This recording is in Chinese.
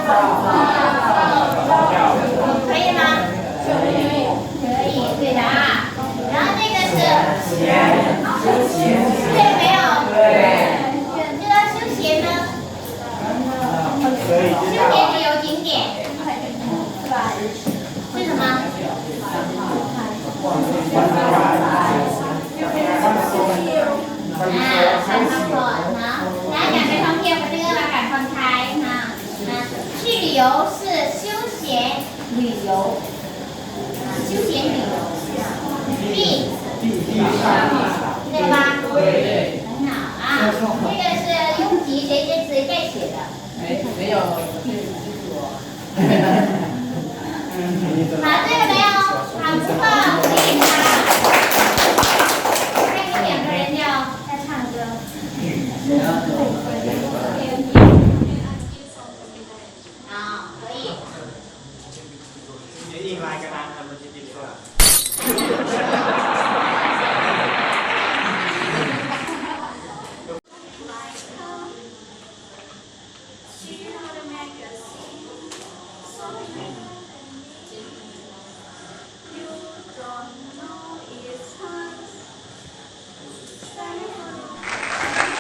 可以吗？可以，对的啊。然后这个是对没有？对。这个休闲呢？休闲旅游景点是吧？是什么？การพักผ่อนเนาะและการไปท่องเที่ยวเป็นเรื่องการผ่อนคลายนะ去旅游是休闲旅游休闲旅游必对吧？很好啊。这个是拥挤，谁在写的？没有。答对了没有？好，不错，可以吗？还有2个人要唱歌。好，可以。印来个单，他们就进去了。